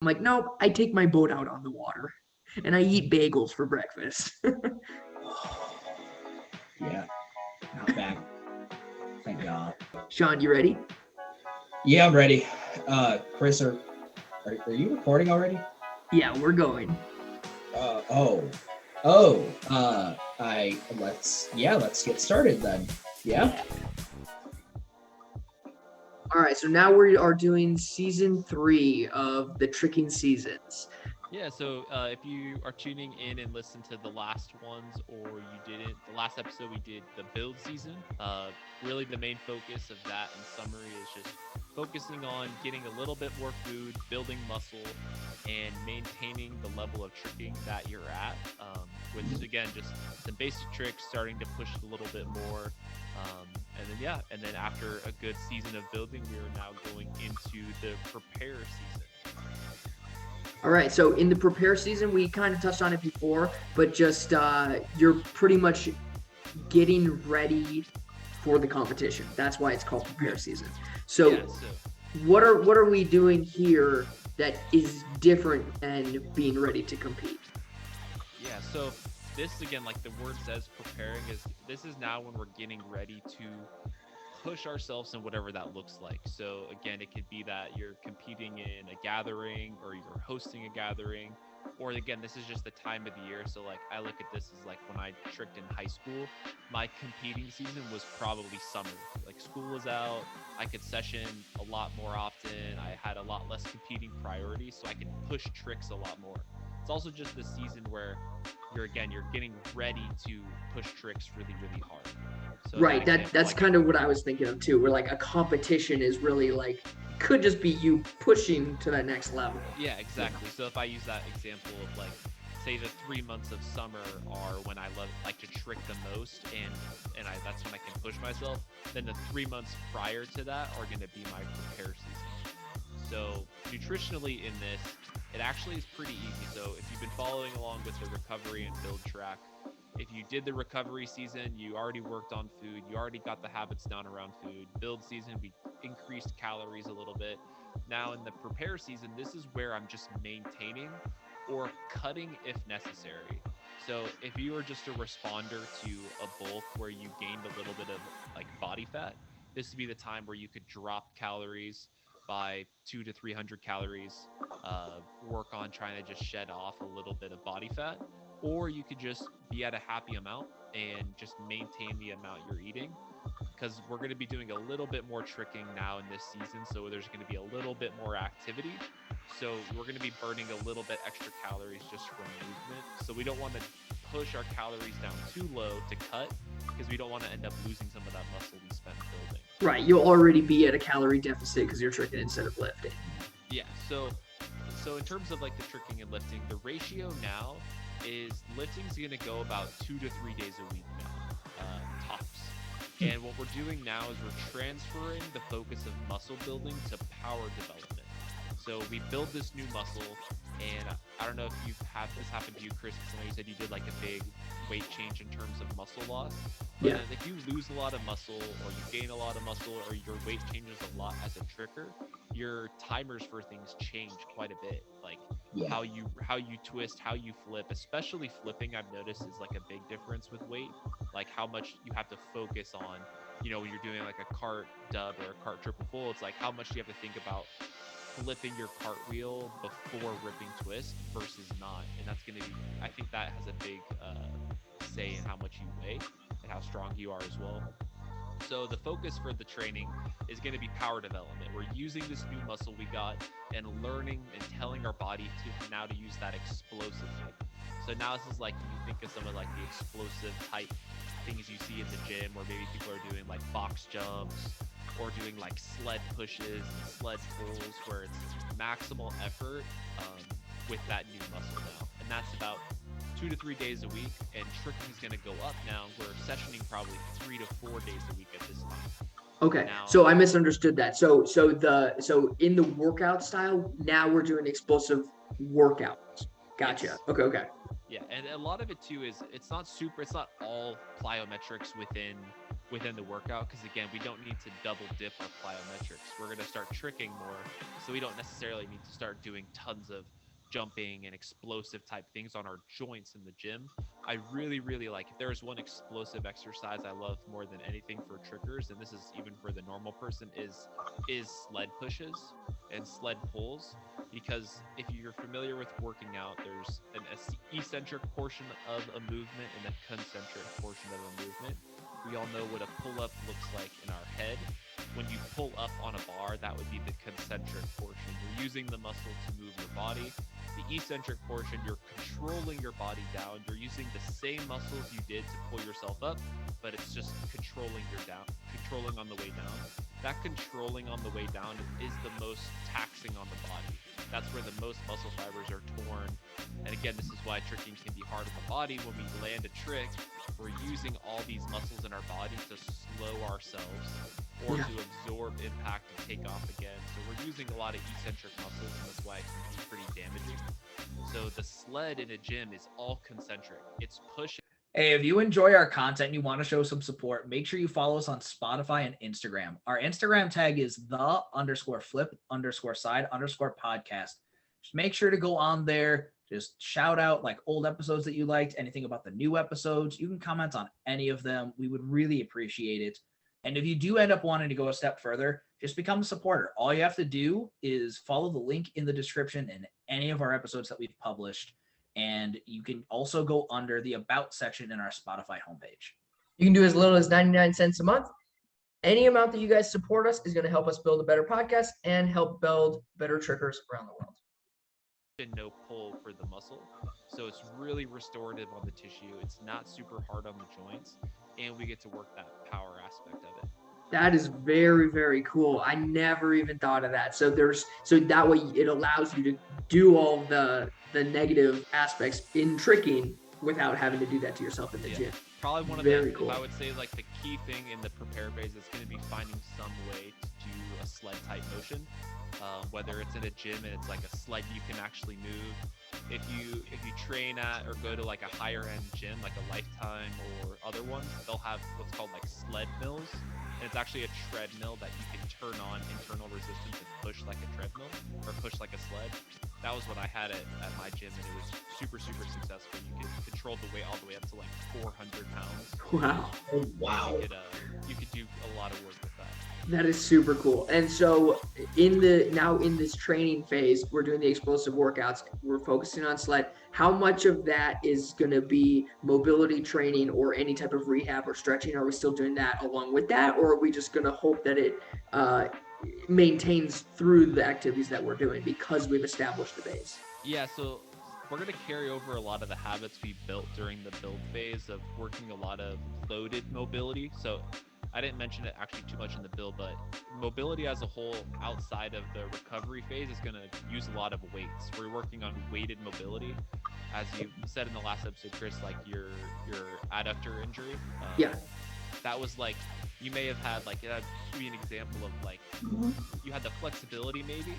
like, nope, I take my boat out on the water and I eat bagels for breakfast. Yeah, not bad. Thank God. Sean, you ready? Yeah, I'm ready. Chris, are you recording already? Yeah, we're going. Uh, oh, oh. Let's get started then. Yeah. All right, so now we are doing season 3 of the Tricking Seasons. Yeah, so if you are tuning in and listen to the last ones or you didn't, the last episode we did the build season. Really the main focus of that in summary is just focusing on getting a little bit more food, building muscle, and maintaining the level of tricking that you're at. With, again, just some basic tricks, starting to push a little bit more. And then after a good season of building, we are now going into the prepare season. All right, so in the prepare season, we kind of touched on it before, but just you're pretty much getting ready for the competition. That's why it's called prepare season. So, what are we doing here that is different than being ready to compete? Yeah, so this, again, like the word says, preparing, this is now when we're getting ready to push ourselves in whatever that looks like. So again, it could be that you're competing in a gathering or you're hosting a gathering, or again, this is just the time of the year. So like I look at this as like when I tricked in high school, my competing season was probably summer. Like school was out, I could session a lot more often. I had a lot less competing priorities, so I could push tricks a lot more. It's also just the season where you're getting ready to push tricks really, really hard. So right, that's kind of what I was thinking of too. Where like a competition is really like could just be you pushing to that next level. Yeah, exactly. So if I use that example of like, say the 3 months of summer are when I like to trick the most, and that's when I can push myself. Then the 3 months prior to that are going to be my prepare season. So nutritionally in this, it actually is pretty easy. So if you've been following along with the recovery and build track, if you did the recovery season, you already worked on food, you already got the habits down around food. Build season, we increased calories a little bit. Now in the prepare season, this is where I'm just maintaining or cutting if necessary. So if you are just a responder to a bulk where you gained a little bit of like body fat, this would be the time where you could drop calories by 200 to 300 calories, work on trying to just shed off a little bit of body fat, or you could just be at a happy amount and just maintain the amount you're eating, because we're going to be doing a little bit more tricking now in this season, so there's going to be a little bit more activity, so we're going to be burning a little bit extra calories just from movement. So we don't want to push our calories down too low to cut, because we don't want to end up losing some of that muscle we spent building. Right, you'll already be at a calorie deficit because you're tricking instead of lifting. Yeah, so in terms of like the tricking and lifting, the ratio now is lifting's going to go about 2 to 3 days a week now, tops. And what we're doing now is we're transferring the focus of muscle building to power development. So we build this new muscle, and I don't know if you've had this happen to you, Chris, because I know you said you did like a big weight change in terms of muscle loss. But Yeah. if you lose a lot of muscle, or you gain a lot of muscle, or your weight changes a lot as a tricker, your timers for things change quite a bit. Like how you twist, how you flip, especially flipping, I've noticed is like a big difference with weight. Like how much you have to focus on, when you're doing like a cart dub or a cart triple full, it's like how much do you have to think about flipping your cartwheel before ripping twist versus not. And that's going to be, I think that has a big say in how much you weigh and how strong you are as well. So the focus for the training is going to be power development. We're using this new muscle we got and learning and telling our body to use that explosively. So now this is like, you think of some of like the explosive type things you see in the gym, where maybe people are doing like box jumps or doing like sled pushes and sled pulls, where it's maximal effort with that new muscle now. And that's about 2 to 3 days a week, and tricking is going to go up now. We're sessioning probably 3 to 4 days a week at this time. Okay, Now, so I misunderstood that. So in the workout style, now we're doing explosive workouts. Gotcha. Yes. Okay. Yeah, and a lot of it too is it's not all plyometrics within within the workout, because again, we don't need to double dip our plyometrics. We're going to start tricking more, so we don't necessarily need to start doing tons of jumping and explosive type things on our joints in the gym. I really, really like, if there's one explosive exercise I love more than anything for trickers, and this is even for the normal person, is sled pushes and sled pulls. Because if you're familiar with working out, there's an eccentric portion of a movement and a concentric portion of a movement. We all know what a pull-up looks like in our head. When you pull up on a bar, that would be the concentric portion. You're using the muscle to move your body. The eccentric portion, you're controlling your body down. You're using the same muscles you did to pull yourself up, but it's just controlling on the way down. That controlling on the way down is the most taxing on the body. That's where the most muscle fibers are torn. And again, this is why tricking can be hard on the body. When we land a trick, we're using all these muscles in our body to slow ourselves or to absorb impact and take off again. So we're using a lot of eccentric muscles, and that's why it can be pretty damaging. So the sled in a gym is all concentric. It's pushing. Hey, if you enjoy our content and you want to show some support, make sure you follow us on Spotify and Instagram. Our Instagram tag is the_flip_side_podcast. Just make sure to go on there. Just shout out like old episodes that you liked, anything about the new episodes. You can comment on any of them. We would really appreciate it. And if you do end up wanting to go a step further, just become a supporter. All you have to do is follow the link in the description in any of our episodes that we've published. And you can also go under the About section in our Spotify homepage. You can do as little as 99 cents a month. Any amount that you guys support us is going to help us build a better podcast and help build better trickers around the world. And no pull for the muscle. So it's really restorative on the tissue. It's not super hard on the joints. And we get to work that power aspect of it. That is very, very cool. I never even thought of that. So that way it allows you to do all the negative aspects in tricking without having to do that to yourself in the gym. Probably one of Very the, cool. I would say like the key thing in the prepare phase is going to be finding some way to do a sled type motion, whether it's in a gym and it's like a sled you can actually move. If you train at or go to like a higher end gym, like a Lifetime or other ones, they'll have what's called like sled mills. And it's actually a treadmill that you can turn on internal resistance and push like a treadmill or push like a sled. That was what I had at my gym, and it was super, super successful. You could control the weight all the way up to like 400 pounds. Wow. Oh, wow. You could do a lot of work with that. That is super cool. And so in this training phase, we're doing the explosive workouts. We're focusing on sled. How much of that is going to be mobility training or any type of rehab or stretching? Are we still doing that along with that? Or are we just going to hope that it maintains through the activities that we're doing because we've established the base? Yeah, so we're going to carry over a lot of the habits we built during the build phase of working a lot of loaded mobility. So I didn't mention it actually too much in the build, but mobility as a whole outside of the recovery phase is going to use a lot of weights. We're working on weighted mobility. As you said in the last episode, Chris, like your adductor injury. That was like, you may have had like, that'd be an example of like, you had the flexibility maybe,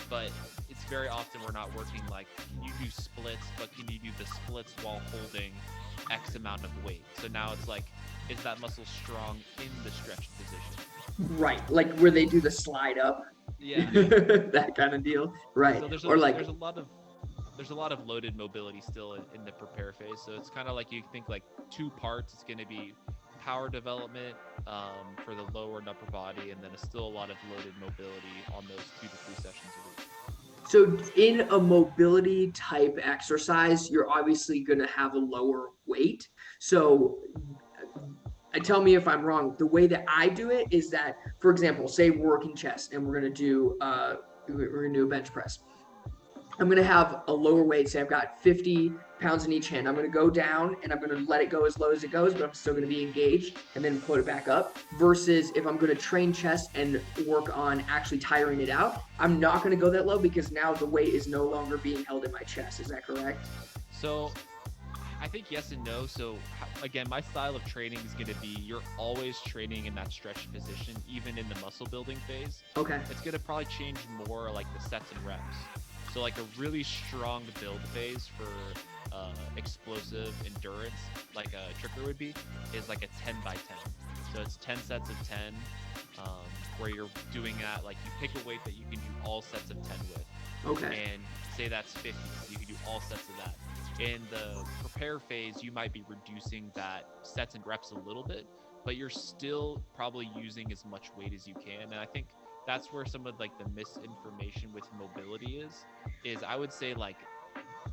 but it's very often we're not working like, can you do splits, but can you do the splits while holding X amount of weight? So now it's like, is that muscle strong in the stretch position? Right, like where they do the slide up. Yeah. That kind of deal. Right. So there's a lot of loaded mobility still in the prepare phase. So it's kind of like, you think like two parts. It's going to be power development for the lower and upper body, and then it's still a lot of loaded mobility on those 2 to 3 sessions a week. So in a mobility type exercise, you're obviously going to have a lower weight. So tell me if I'm wrong. The way that I do it is that, for example, say we're working chest and we're going to do a bench press. I'm going to have a lower weight. Say I've got 50 pounds in each hand. I'm going to go down and I'm going to let it go as low as it goes, but I'm still going to be engaged and then put it back up. Versus if I'm going to train chest and work on actually tiring it out, I'm not going to go that low because now the weight is no longer being held in my chest. Is that correct? So I think yes and no. So again, my style of training is going to be, you're always training in that stretch position, even in the muscle building phase. Okay. It's going to probably change more like the sets and reps. So like a really strong build phase for explosive endurance, like a tricker would be, is like a 10 by 10. So it's 10 sets of 10, where you're doing that, like you pick a weight that you can do all sets of 10 with. Okay. And say that's 50, so you can do all sets of that. In the prepare phase, you might be reducing that sets and reps a little bit, but you're still probably using as much weight as you can. And I think that's where some of like the misinformation with mobility is I would say like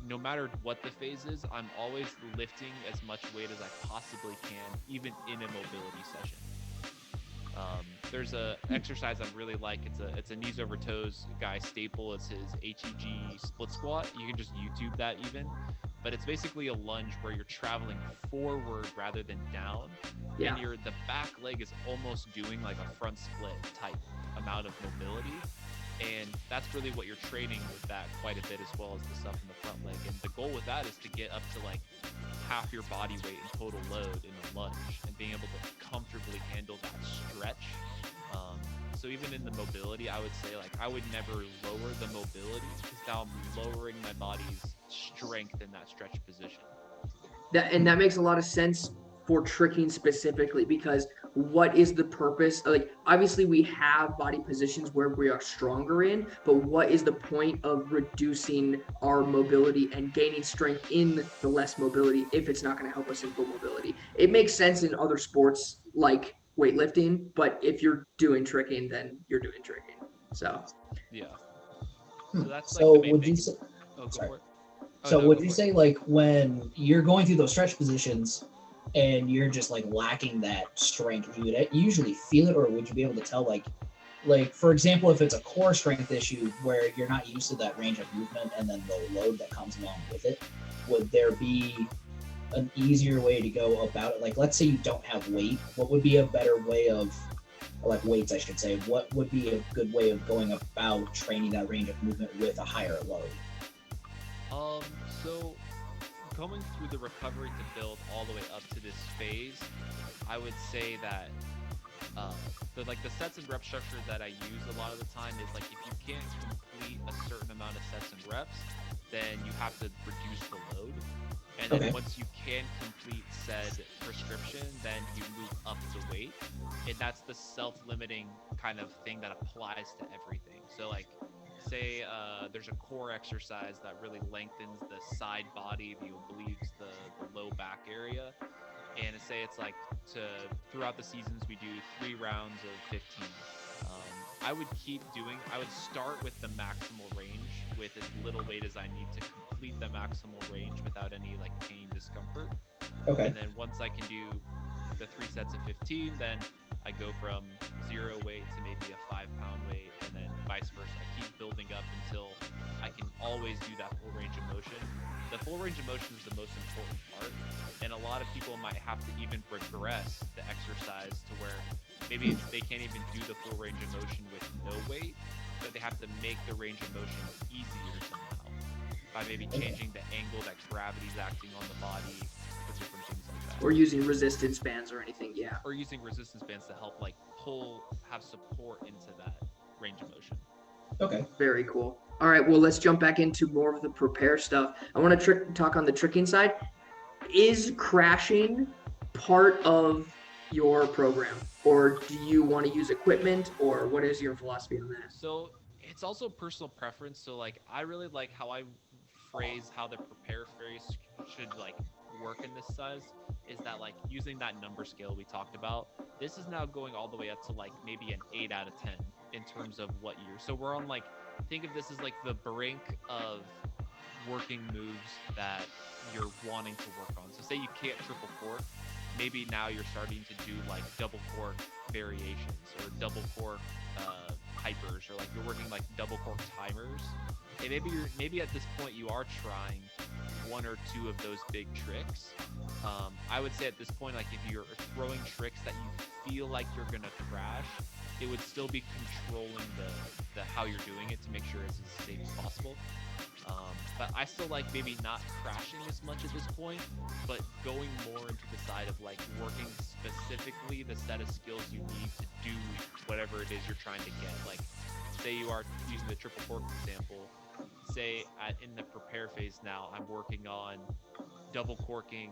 no matter what the phase is, I'm always lifting as much weight as I possibly can, even in a mobility session. There's a exercise I really like. It's a knees over toes guy staple. It's his HEG split squat. You can just YouTube that even, but it's basically a lunge where you're traveling forward rather than down, Yeah. and the back leg is almost doing like a front split type amount of mobility. And that's really what you're training with that quite a bit, as well as the stuff in the front leg. And the goal with that is to get up to like half your body weight in total load in a lunge and being able to comfortably handle that stretch. So even in the mobility, I would say like I would never lower the mobility because now I'm lowering my body's strength in that stretch position. That makes a lot of sense for tricking specifically, because what is the purpose? Like obviously we have body positions where we are stronger in, but what is the point of reducing our mobility and gaining strength in the less mobility if it's not going to help us in full mobility? It makes sense in other sports like weightlifting, but if you're doing tricking, then you're doing tricking. So Yeah. So that's like So the main would thing. you say? Oh, go Sorry. for it. Oh, So no, would go you for it. say like when you're going through those stretch positions and you're just like lacking that strength, you would usually feel it, or would you be able to tell like for example, if it's a core strength issue where you're not used to that range of movement and then the load that comes along with it, would there be an easier way to go about it? Like let's say you don't have weight, what would be a better way of, like weights I should say, what would be a good way of going about training that range of movement with a higher load? So going through the recovery to build all the way up to this phase, I would say that the sets and rep structure that I use a lot of the time is like if you can't complete a certain amount of sets and reps, then you have to reduce the load. And then Okay. once you can complete said prescription, then you move up the weight. And that's the self-limiting kind of thing that applies to everything. So like say there's a core exercise that really lengthens the side body, the obliques, the low back area. And say it's like throughout the seasons we do 3 rounds of 15. I would start with the maximal range with as little weight as I need to complete the maximal range without any like pain, discomfort. Okay. And then once I can do the 3 sets of 15, then I go from 0 weight to maybe a 5-pound weight, and then vice versa. I keep building up until I can always do that full range of motion. The full range of motion is the most important part, and a lot of people might have to even regress the exercise to where maybe they can't even do the full range of motion with no weight, but they have to make the range of motion easier somehow by maybe changing the angle that gravity's acting on the body or different things like that. or using resistance bands or anything. Yeah. Or using resistance bands to help like have support into that range of motion. Okay. Very cool. All right, well, let's jump back into more of the prepare stuff. I want to talk on the tricking side. Is crashing part of your program, or do you want to use equipment, or what is your philosophy on that? So it's also personal preference. So like I really like how I phrase how the prepare phase should like work in this size is that like using that number scale we talked about, this is now going all the way up to like maybe an 8 out of 10 in terms of what year. So we're on like, think of this as like the brink of working moves that you're wanting to work on. So say you can't triple cork, maybe now you're starting to do like double cork variations or double cork hypers, or like you're working like double cork timers. And maybe at this point you are trying 1 or 2 of those big tricks. I would say at this point, like if you're throwing tricks that you feel like you're gonna crash, it would still be controlling the how you're doing it to make sure it's as safe as possible. But I still like maybe not crashing as much at this point, but going more into the side of like working specifically the set of skills you need to do whatever it is you're trying to get. Like say you are using the triple cork example, say in the prepare phase now, I'm working on double corking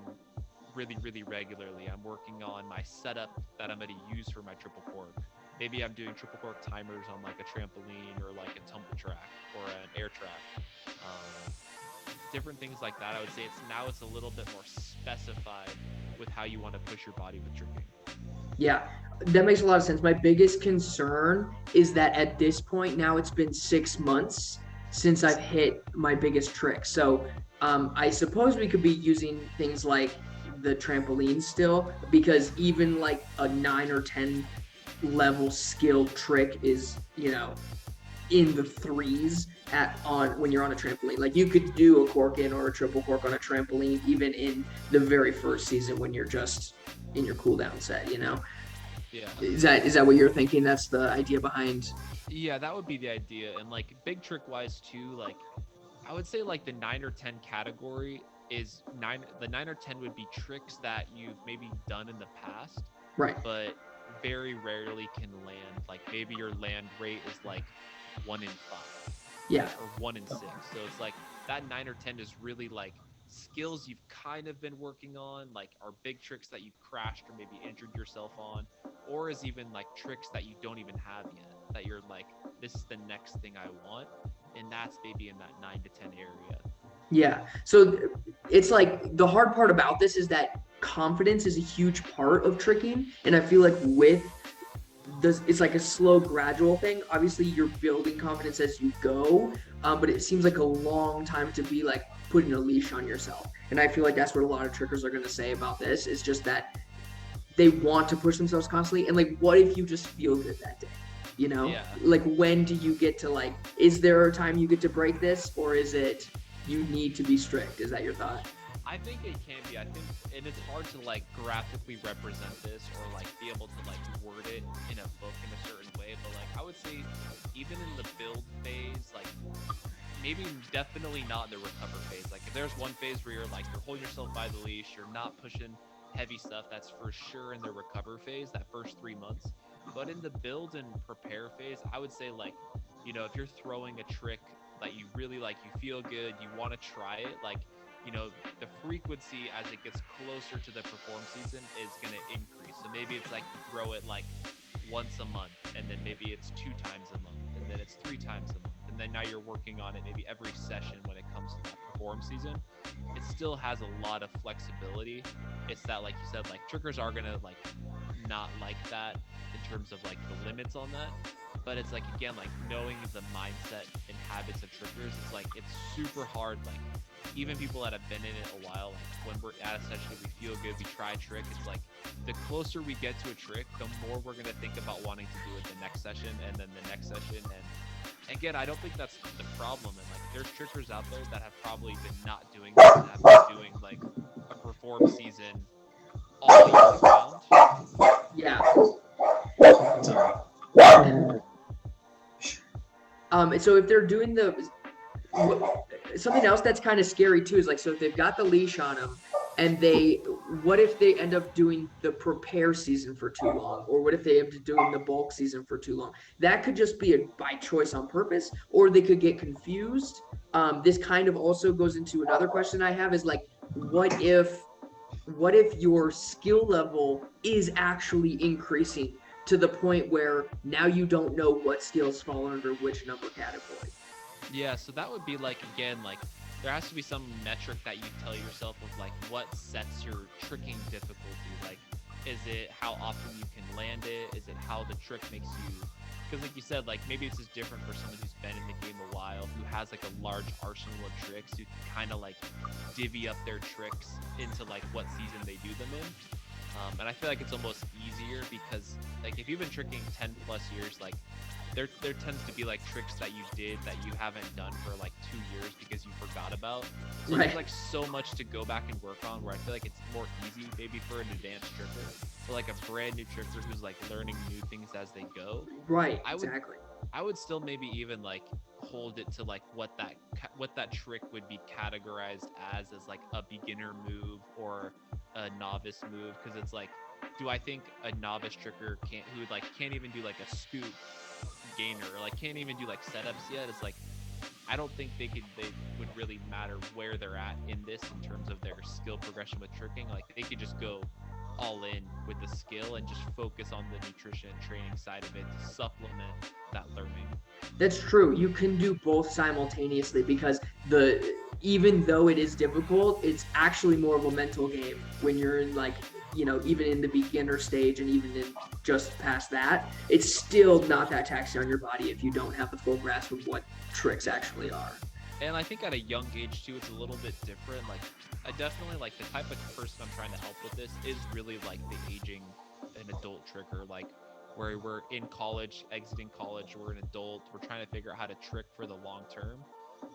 really, really regularly. I'm working on my setup that I'm going to use for my triple cork. Maybe I'm doing triple cork timers on like a trampoline or like a tumble track or an air track. Different things like that. I would say it's a little bit more specified with how you want to push your body with tricking. Yeah, that makes a lot of sense. My biggest concern is that at this point now it's been 6 months since I've hit my biggest trick. So I suppose we could be using things like the trampoline still, because even like a 9 or 10 level skill trick is, in the threes when you're on a trampoline. Like you could do a cork in or a triple cork on a trampoline even in the very first season when you're just in your cool down set. Yeah. Is that what you're thinking? That's the idea behind? Yeah, that would be the idea. And like big trick wise too, like I would say like the 9 or 10 category is the 9 or 10 would be tricks that you've maybe done in the past, Right. but very rarely can land. Like maybe your land rate is like 1 in 5. Yeah. Or 1 in 6. So it's like that 9 or 10 is really like skills you've kind of been working on, like are big tricks that you've crashed or maybe injured yourself on, or is even like tricks that you don't even have yet, that you're like, this is the next thing I want. And that's maybe in that 9 to 10 area. Yeah. So it's like the hard part about this is that confidence is a huge part of tricking. And I feel like it's like a slow, gradual thing. Obviously, you're building confidence as you go, but it seems like a long time to be like putting a leash on yourself. And I feel like that's what a lot of trickers are going to say about this, is just that they want to push themselves constantly. And like, what if you just feel good that day? Yeah. Like, when do you get to like, is there a time you get to break this, or is it you need to be strict? Is that your thought? I think it can be. I think, and it's hard to like graphically represent this or like be able to like word it in a book in a certain way. But like, I would say even in the build phase, like maybe definitely not in the recover phase. Like if there's one phase where you're holding yourself by the leash, you're not pushing heavy stuff, that's for sure in the recover phase, that first 3 months. But in the build and prepare phase, I would say like, if you're throwing a trick that you really like, you feel good, you want to try it, like, the frequency as it gets closer to the perform season is going to increase. So maybe it's like you throw it like once a month, and then maybe it's 2 times a month, and then it's 3 times a month. And then now you're working on it maybe every session when it comes to that perform season. It still has a lot of flexibility. It's that, like you said, like trickers are going to like not like that in terms of like the limits on that. But it's like, again, like knowing the mindset and habits of trickers, it's like, it's super hard. Like even people that have been in it a while, like when we're at a session, we feel good, we try a trick. It's like the closer we get to a trick, the more we're going to think about wanting to do it the next session and then the next session. And again, I don't think that's the problem. And like there's trickers out there that have probably been not doing this and have been doing like a perform season all year round. Yeah. Sorry. So if they're doing something else that's kind of scary too is like, so if they've got the leash on them and what if they end up doing the prepare season for too long, or what if they end up doing the bulk season for too long? That could just be by choice on purpose, or they could get confused. This kind of also goes into another question I have, is like, what if your skill level is actually increasing to the point where now you don't know what skills fall under which number category? Yeah, so that would be like, again, like there has to be some metric that you tell yourself of like what sets your tricking difficulty. Like, is it how often you can land it? Is it how the trick makes you? Because like you said, like maybe this is different for someone who's been in the game a while, who has like a large arsenal of tricks, who can kind of like divvy up their tricks into like what season they do them in. And I feel like it's almost easier because like if you've been tricking 10 plus years, like there tends to be like tricks that you did that you haven't done for like 2 years because you forgot about. So Right. There's like so much to go back and work on, where I feel like it's more easy maybe for an advanced tricker, but like a brand new tricker who's like learning new things as they go. Right. Exactly. I would still maybe even like hold it to like what that trick would be categorized as like a beginner move or a novice move, because it's like, do I think a novice tricker can't even do like a scoop gainer, or like can't even do like setups yet? It's like, I don't think they would really matter where they're at in this in terms of their skill progression with tricking. Like they could just go all in with the skill and just focus on the nutrition and training side of it to supplement that learning. That's true. You can do both simultaneously because even though it is difficult, it's actually more of a mental game when you're in like, even in the beginner stage and even in just past that, it's still not that taxing on your body if you don't have the full grasp of what tricks actually are. And I think at a young age too, it's a little bit different. Like I definitely like the type of person I'm trying to help with this is really like the aging an adult tricker, like where we're in college, exiting college, we're an adult, we're trying to figure out how to trick for the long term.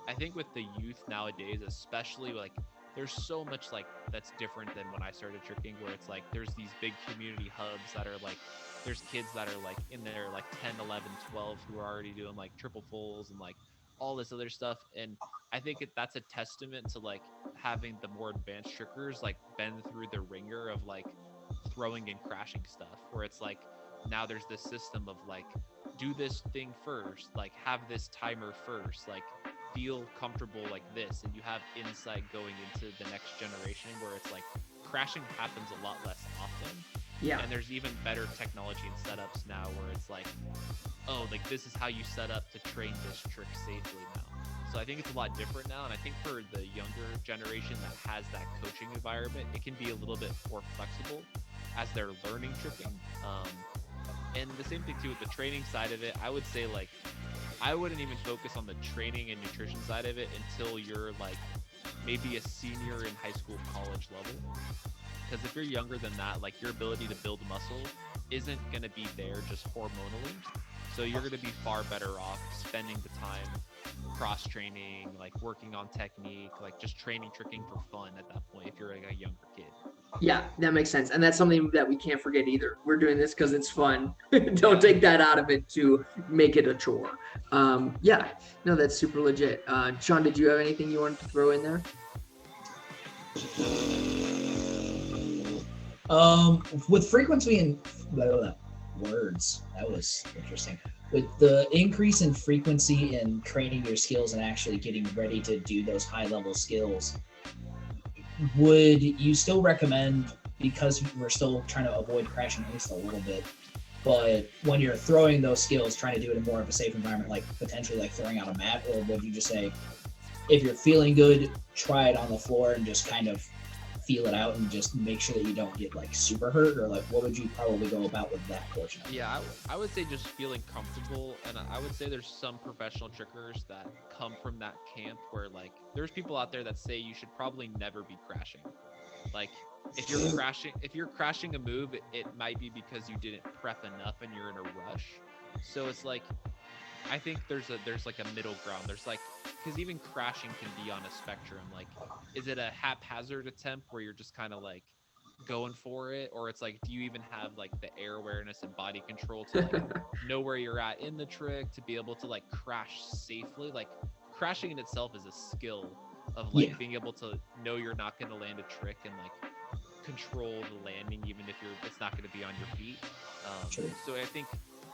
I think with the youth nowadays, especially like there's so much like that's different than when I started tricking, where it's like there's these big community hubs that are like there's kids that are like in their like 10, 11, 12 who are already doing like triple fulls and like all this other stuff. And I think that's a testament to like having the more advanced trickers like been through the ringer of like throwing and crashing stuff, where it's like now there's this system of like do this thing first, like have this timer first, like feel comfortable like this, and you have insight going into the next generation where it's like crashing happens a lot less often. Yeah. And there's even better technology and setups now where it's like, oh, like this is how you set up to train this trick safely now. So I think it's a lot different now. And I think for the younger generation that has that coaching environment, it can be a little bit more flexible as they're learning tricking. And the same thing too with the training side of it, I would say like, I wouldn't even focus on the training and nutrition side of it until you're like maybe a senior in high school, college level. Because if you're younger than that, like your ability to build muscle isn't going to be there just hormonally. So you're going to be far better off spending the time cross training, like working on technique, like just training, tricking for fun at that point if you're like a younger kid. Yeah, that makes sense. And that's something that we can't forget either. We're doing this because it's fun. Don't take that out of it to make it a chore. Yeah, no, that's super legit. Sean, did you have anything you wanted to throw in there? With frequency and words, that was interesting. With the increase in frequency in training your skills and actually getting ready to do those high level skills, would you still recommend, because we're still trying to avoid crashing at least a little bit, but when you're throwing those skills, trying to do it in more of a safe environment, like potentially like throwing out a mat, or would you just say, if you're feeling good, try it on the floor and just kind of feel it out and just make sure that you don't get like super hurt, or like what would you probably go about with that portion? Yeah, I would say just feeling comfortable, and I would say there's some professional trickers that come from that camp where like there's people out there that say you should probably never be crashing. Like if you're crashing a move, it might be because you didn't prep enough and you're in a rush. So it's like I think there's like a middle ground. There's like, because even crashing can be on a spectrum. Like, is it a haphazard attempt where you're just kind of like going for it, or it's like, do you even have like the air awareness and body control to like know where you're at in the trick to be able to like crash safely? Like, crashing in itself is a skill of like being able to know you're not going to land a trick and like control the landing, even if it's not going to be on your feet. So I think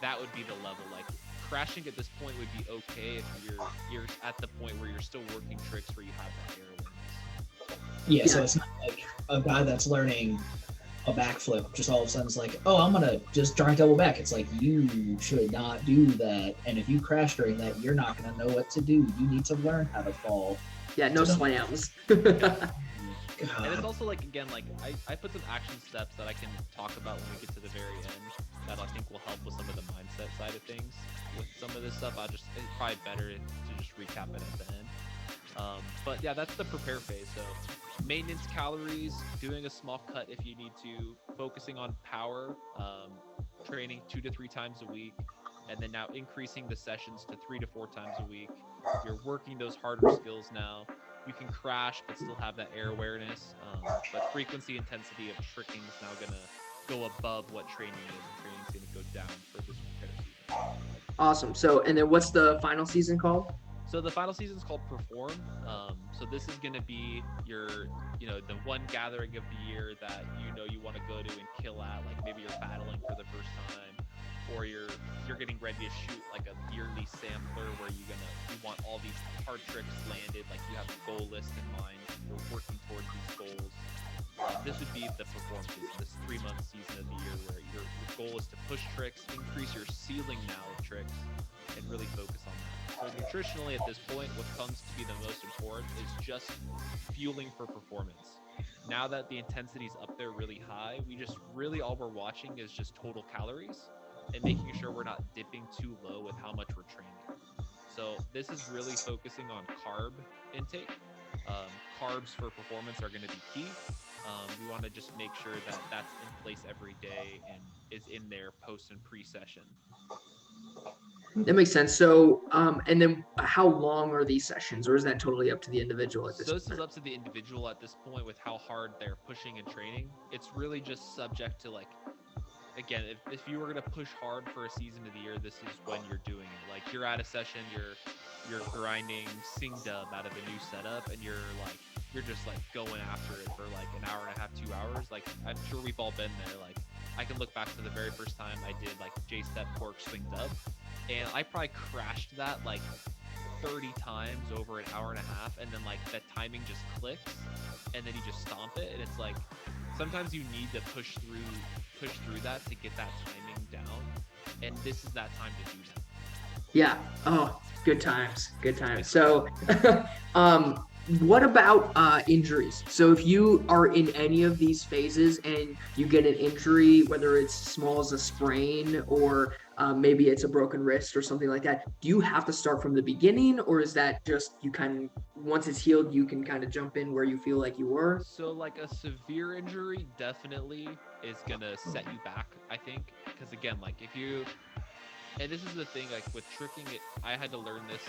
that would be the level. Like, crashing at this point would be okay if you're at the point where you're still working tricks where you have that air awareness. Yeah, so it's not like a guy that's learning a backflip just all of a sudden is like, oh, I'm gonna just try and double back. It's like, you should not do that, and if you crash during that, you're not gonna know what to do. You need to learn how to fall. Yeah, no slams. And it's also like, again, like I put some action steps that I can talk about when we get to the very end that I think will help with some of the mindset side of things. With some of this stuff, it's probably better to just recap it at the end. But yeah, that's the prepare phase. So maintenance calories, doing a small cut if you need to, focusing on power, training 2 to 3 times a week, and then now increasing the sessions to 3 to 4 times a week. You're working those harder skills now. You can crash but still have that air awareness. But frequency intensity of tricking is now going to go above what training is, and training is going to go down for this prepare season. Awesome. So, and then what's the final season called? So the final season is called Perform. So this is going to be your, the one gathering of the year that you want to go to and kill at. Like maybe you're battling for the first time, or you're getting ready to shoot like a yearly sampler where you want all these hard tricks landed, like you have a goal list in mind, you're working towards these goals. This would be the performance season, this 3-month season of the year where your goal is to push tricks, increase your ceiling now of tricks, and really focus on that. So nutritionally at this point, what comes to be the most important is just fueling for performance. Now that the intensity is up there really high, we just really all we're watching is just total calories and making sure we're not dipping too low with how much we're training. So this is really focusing on carb intake. Carbs for performance are going to be key. We want to just make sure that that's in place every day and is in there post and pre-session. That makes sense. So, and then how long are these sessions, or is that totally up to the individual at this So point? this is up to the individual at this point with how hard they're pushing and training. It's really just subject to, like, again, if you were going to push hard for a season of the year, this is when you're doing it. Like, you're at a session, you're grinding sing dub out of a new setup, and you're just like going after it for like an hour and a half, 2 hours. Like, I'm sure we've all been there. Like, I can look back to the very first time I did like J-step cork swing dub, and I probably crashed that like 30 times over an hour and a half, and then like that timing just clicks, and then you just stomp it, and it's like sometimes you need to push through that to get that timing down, and this is that time to do that. Yeah. Oh, good times. Good times. So, what about injuries? So if you are in any of these phases and you get an injury, whether it's small as a sprain or maybe it's a broken wrist or something like that, do you have to start from the beginning, or is that just you kind of, once it's healed, you can kind of jump in where you feel like you were? So like a severe injury definitely is gonna set you back, I think, because again, like if you, and this is the thing, like with tricking it, I had to learn this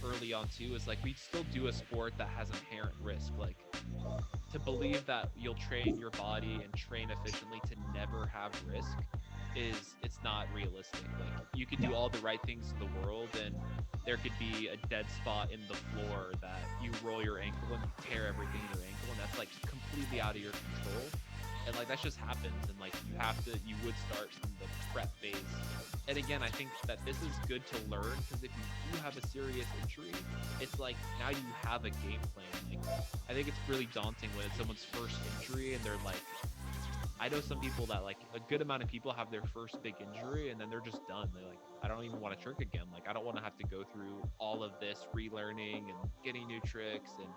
early on too, is like we still do a sport that has inherent risk. Like, to believe that you'll train your body and train efficiently to never have risk it's not realistic. Like, you could do all the right things in the world and there could be a dead spot in the floor that you roll your ankle and you tear everything in your ankle, and that's like completely out of your control. And like that just happens, and like you would start from the prep phase. And again, I think that this is good to learn, because if you do have a serious injury, it's like now you have a game plan. Like, I think it's really daunting when it's someone's first injury and they're like, I know some people that, like, a good amount of people have their first big injury and then they're just done. They're like, I don't even want to trick again. Like, I don't want to have to go through all of this relearning and getting new tricks, and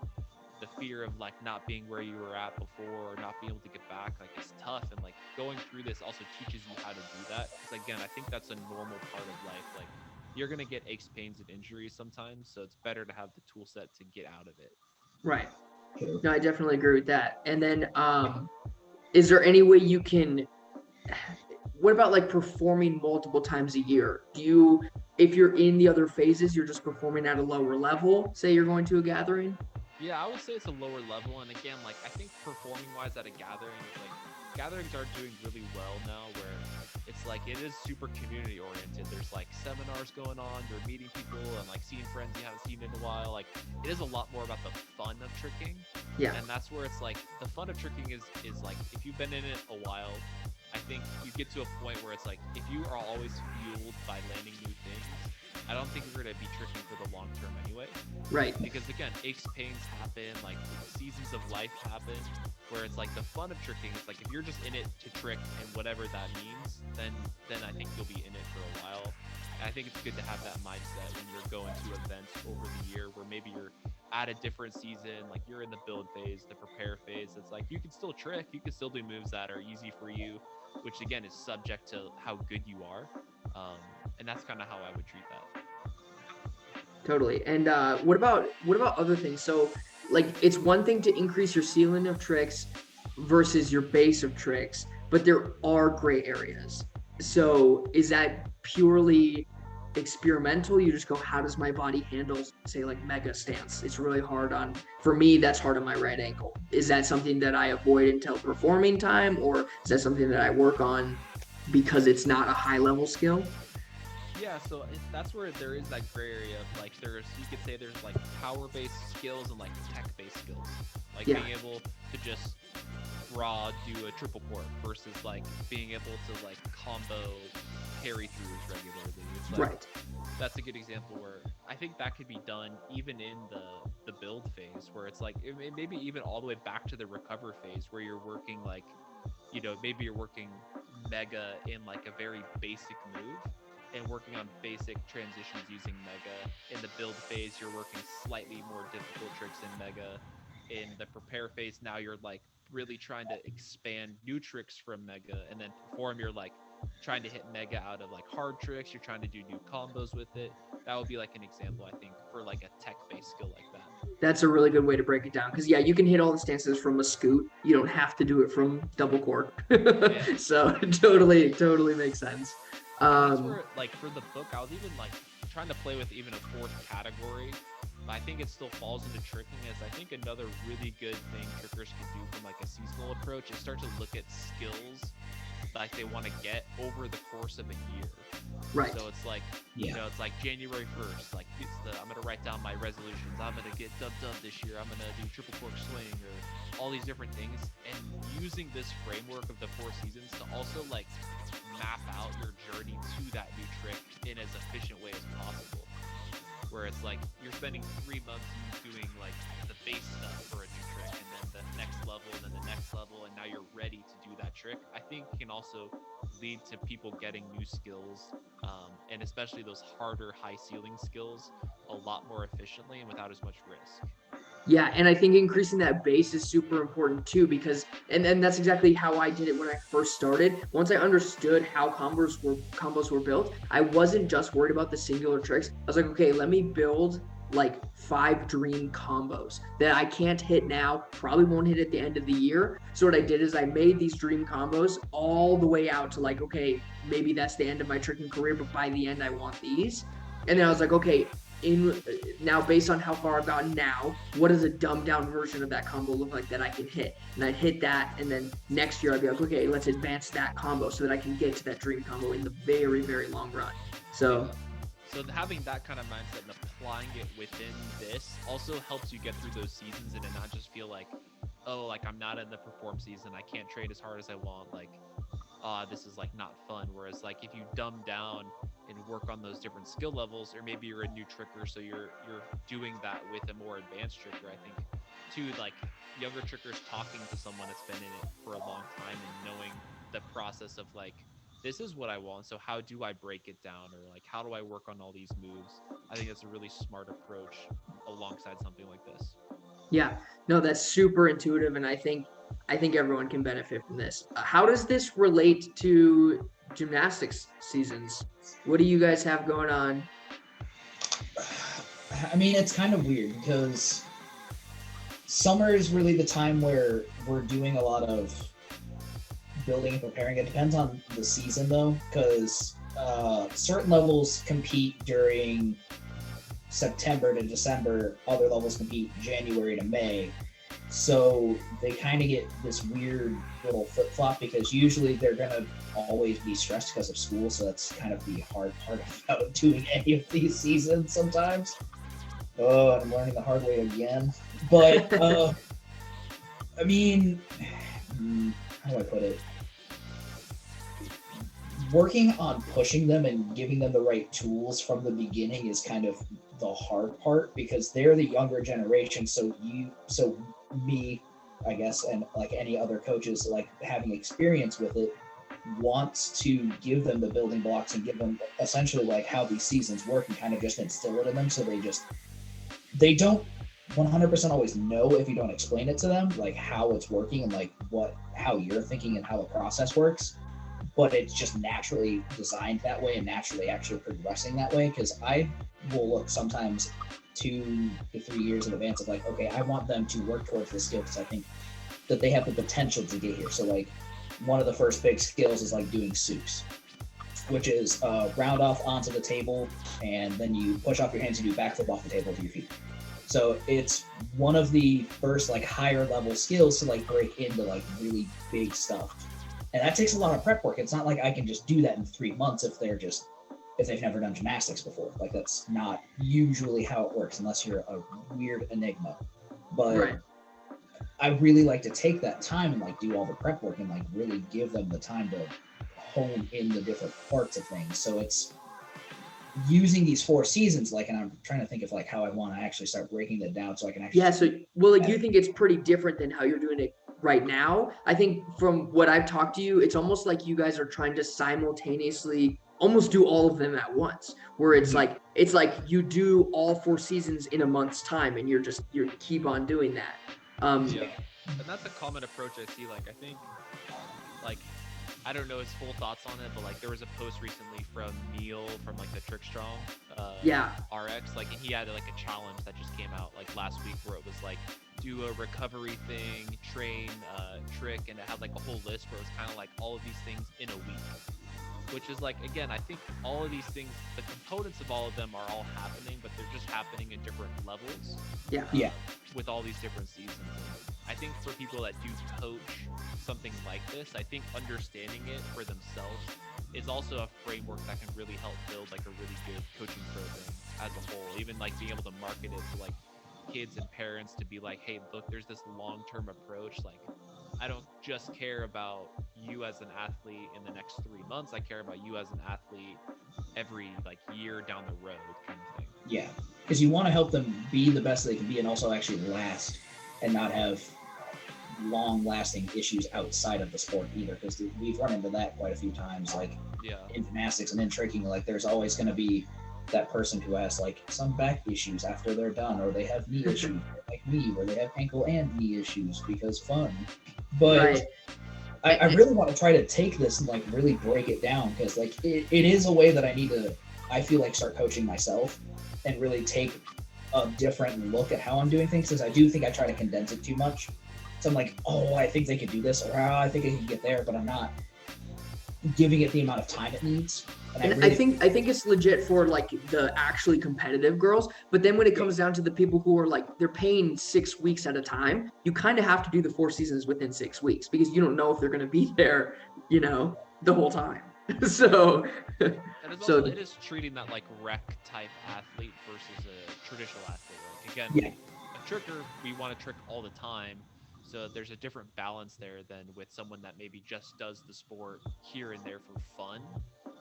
the fear of like not being where you were at before or not being able to get back. Like, it's tough, and like going through this also teaches you how to do that, because again, I think that's a normal part of life. Like, you're gonna get aches, pains, and injuries sometimes, so it's better to have the tool set to get out of it. Right. No, I definitely agree with that. And then is there any way you can, what about like performing multiple times a year? Do you, if you're in the other phases, you're just performing at a lower level, say you're going to a gathering? Yeah, I would say it's a lower level, and again, like I think performing wise at a gathering, like gatherings are doing really well now, where it's like it is super community oriented. There's like seminars going on, you're meeting people and like seeing friends you haven't seen in a while. Like, it is a lot more about the fun of tricking. Yeah. And that's where it's like the fun of tricking is like, if you've been in it a while, I think you get to a point where it's like, if you are always fueled by landing new things, I don't think you're going to be tricking for the long term anyway. Right. Because again, aches, pains happen, like seasons of life happen, where it's like the fun of tricking is like, if you're just in it to trick and whatever that means, then I think you'll be in it for a while. And I think it's good to have that mindset when you're going to events over the year, where maybe you're at a different season, like you're in the build phase, the prepare phase. It's like you can still trick, you can still do moves that are easy for you, which again is subject to how good you are. And that's kind of how I would treat that. Totally. And what about other things? So like, it's one thing to increase your ceiling of tricks versus your base of tricks, but there are gray areas. So is that purely experimental? You just go, how does my body handle, say, like mega stance? It's really hard on, for me, that's hard on my right ankle. Is that something that I avoid until performing time, or is that something that I work on because it's not a high level skill? Yeah, so that's where there is that gray area of like, you could say there's like power-based skills and like tech-based skills. Like being able to just raw do a triple cork versus like being able to like combo carry throughs regularly. It's like, Right. that's a good example where I think that could be done even in the build phase, where it's like maybe even all the way back to the recover phase, where you're working like, maybe you're working mega in like a very basic move and working on basic transitions using mega. In the build phase, you're working slightly more difficult tricks in mega. In the prepare phase, now you're like really trying to expand new tricks from mega, and then perform, you're like trying to hit mega out of like hard tricks, you're trying to do new combos with it. That would be like an example, I think, for like a tech-based skill like that. That's a really good way to break it down, because yeah, you can hit all the stances from a scoot. You don't have to do it from double cork. So totally makes sense. That's where, like, for the book, I was even like trying to play with even a fourth category, but I think it still falls into tricking. As I think another really good thing trickers can do from like a seasonal approach is start to look at skills like they want to get over the course of a year. Right. So it's like, it's like January 1st, like I'm going to write down my resolutions. I'm going to get dub this year. I'm going to do triple cork swing, or all these different things. And using this framework of the 4 seasons to also like map out your journey to that new trick in as efficient way as possible. Where it's like you're spending 3 months doing like the base stuff for a new trick, and then the next level, and then the next level, and now you're ready to do that trick. I think can also lead to people getting new skills, and especially those harder, high ceiling skills, a lot more efficiently and without as much risk. Yeah, and I think increasing that base is super important too, because and that's exactly how I did it when I first started. Once I understood how combos were built, I wasn't just worried about the singular tricks. I was like, okay, let me build like 5 dream combos that I can't hit now, probably won't hit at the end of the year. So what I did is I made these dream combos all the way out to like, okay, maybe that's the end of my tricking career, but by the end I want these. And then I was like, okay, now based on how far I've gotten now, what does a dumbed down version of that combo look like that I can hit? And I'd hit that, and then next year I'd be like, okay, let's advance that combo so that I can get to that dream combo in the very, very long run. So having that kind of mindset and applying it within this also helps you get through those seasons and not just feel like, oh, like I'm not in the perform season, I can't train as hard as I want, like, this is like not fun. Whereas like if you dumb down and work on those different skill levels, or maybe you're a new tricker, so you're doing that with a more advanced tricker. I think too, like younger trickers talking to someone that's been in it for a long time and knowing the process of like, this is what I want, so how do I break it down, or like how do I work on all these moves? I think that's a really smart approach alongside something like this. yeah, no, that's super intuitive, and I think everyone can benefit from this. How does this relate to gymnastics seasons? What do you guys have going on? I mean, it's kind of weird because summer is really the time where we're doing a lot of building and preparing. It depends on the season though, because certain levels compete during September to December, other levels compete January to May. So they kind of get this weird little flip-flop because usually they're going to always be stressed because of school. So that's kind of the hard part about doing any of these seasons sometimes. Oh, I'm learning the hard way again. But, I mean, how do I put it? Working on pushing them and giving them the right tools from the beginning is kind of the hard part because they're the younger generation. So me, I guess, and like any other coaches, like having experience with it, wants to give them the building blocks and give them essentially like how these seasons work and kind of just instill it in them. So they don't 100% always know if you don't explain it to them, like how it's working and like how you're thinking and how the process works. But it's just naturally designed that way and naturally actually progressing that way. Because I will look sometimes 2 to 3 years in advance of like, okay, I want them to work towards this skill because I think that they have the potential to get here. So like one of the first big skills is like doing soups, which is round off onto the table and then you push off your hands and do backflip off the table to your feet. So it's one of the first like higher level skills to like break into like really big stuff. And that takes a lot of prep work. It's not like I can just do that in 3 months if they've never done gymnastics before. Like that's not usually how it works unless you're a weird enigma. But Right. I really like to take that time and like do all the prep work and like really give them the time to hone in the different parts of things. So it's using these 4 seasons, like, and I'm trying to think of like how I want to actually start breaking that down so I can actually. Yeah. So, well, like, you think it's pretty different than how you're doing it right now? I think from what I've talked to you, it's almost like you guys are trying to simultaneously almost do all of them at once, where it's like you do all 4 seasons in a month's time, and you keep on doing that. Yeah, and that's a common approach I see. Like, I think, like, I don't know his full thoughts on it, but like there was a post recently from Neil from like the Trick Strong RX, like, and he had like a challenge that just came out like last week where it was like do a recovery thing, train, trick, and it had like a whole list where it was kind of like all of these things in a week, which is like, again, I think all of these things, the components of all of them are all happening, but they're just happening in different levels. With all these different seasons. And I think for people that do coach something like this, I think understanding it for themselves is also a framework that can really help build like a really good coaching program as a whole. Even like being able to market it to like kids and parents to be like, hey, look, there's this long-term approach. Like, I don't just care about you as an athlete in the next 3 months. I care about you as an athlete every like year down the road, kind of thing. Yeah, because you want to help them be the best they can be and also actually last and not have long-lasting issues outside of the sport either, because we've run into that quite a few times, like in gymnastics and in tricking. Like, there's always going to be that person who has like some back issues after they're done, or they have knee issues like me, where they have ankle and knee issues because fun. But I really want to try to take this and like really break it down, because like it is a way that I feel like start coaching myself and really take a different look at how I'm doing things, because I do think I try to condense it too much. So I'm like, oh, I think they could do this, or I think I can get there, but I'm not giving it the amount of time it needs. And I think it's legit for like the actually competitive girls, but then when it comes down to the people who are like, they're paying 6 weeks at a time, you kind of have to do the 4 seasons within 6 weeks, because you don't know if they're going to be there, the whole time. So it is treating that like rec type athlete versus a traditional athlete. Like, again, a tricker, we want to trick all the time. So there's a different balance there than with someone that maybe just does the sport here and there for fun.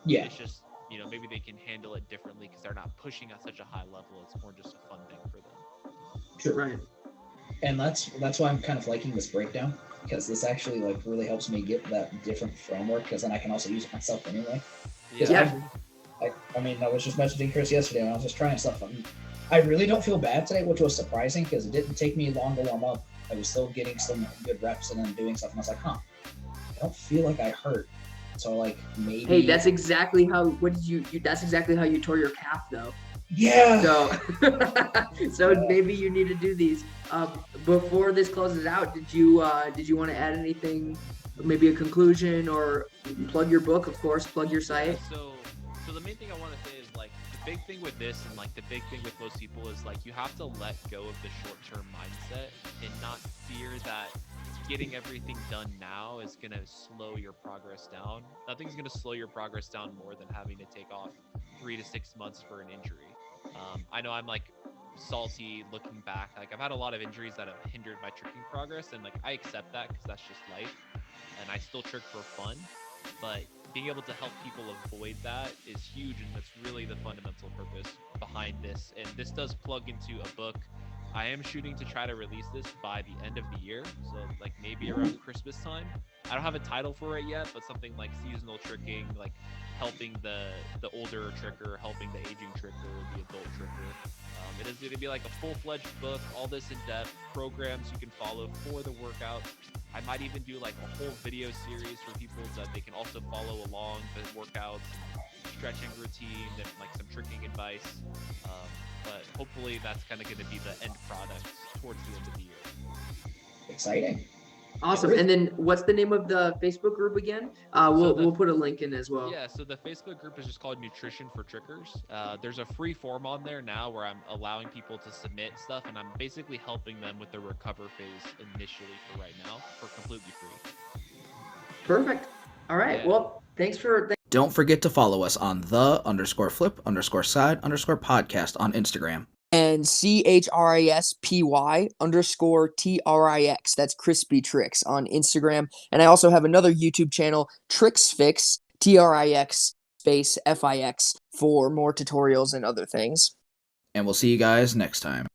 Yeah. It's just, maybe they can handle it differently because they're not pushing at such a high level. It's more just a fun thing for them. Sure. Right. And that's why I'm kind of liking this breakdown, because this actually like really helps me get that different framework, because then I can also use it myself anyway. I mean, I was just messaging Chris yesterday when I was just trying stuff. I really don't feel bad today, which was surprising, because it didn't take me long to warm up. I was still getting some good reps and then doing stuff, and I was like, I don't feel like I hurt. So like maybe. Hey, that's exactly how. That's exactly how you tore your calf, though. Yeah. So maybe you need to do these. Before this closes out, did you want to add anything? Maybe a conclusion, or plug your book, of course. Plug your site. So the main thing I want to say is like the big thing with this, and like the big thing with most people, is like you have to let go of the short-term mindset and not fear that getting everything done now is going to slow your progress down. Nothing's going to slow your progress down more than having to take off 3 to 6 months for an injury. I know I'm like salty looking back. Like, I've had a lot of injuries that have hindered my tricking progress, and like I accept that because that's just life, and I still trick for fun. But being able to help people avoid that is huge, and that's really the fundamental purpose behind this. And this does plug into a book. I am shooting to try to release this by the end of the year, so like maybe around Christmas time. I don't have a title for it yet, but something like seasonal tricking, like helping the older tricker, helping the aging tricker, the adult tricker. It is going to be like a full-fledged book, all this in depth, programs you can follow for the workout. I might even do like a whole video series for people so that they can also follow along the workouts, stretching routine, and like some tricking advice. But hopefully that's kind of going to be the end product towards the end of the year. Exciting. Awesome. And then what's the name of the Facebook group again? We'll put a link in as well. Yeah, so the Facebook group is just called Nutrition for Trickers. There's a free form on there now where I'm allowing people to submit stuff, and I'm basically helping them with the recover phase initially for right now for completely free. Perfect. All right. Yeah. Well, thanks for... Don't forget to follow us on _flip_side_podcast on Instagram. and CHRISPY_TRIX. That's chrispy-trix on Instagram. And I also have another YouTube channel, TrixFix, TRIX space FIX, for more tutorials and other things. And we'll see you guys next time.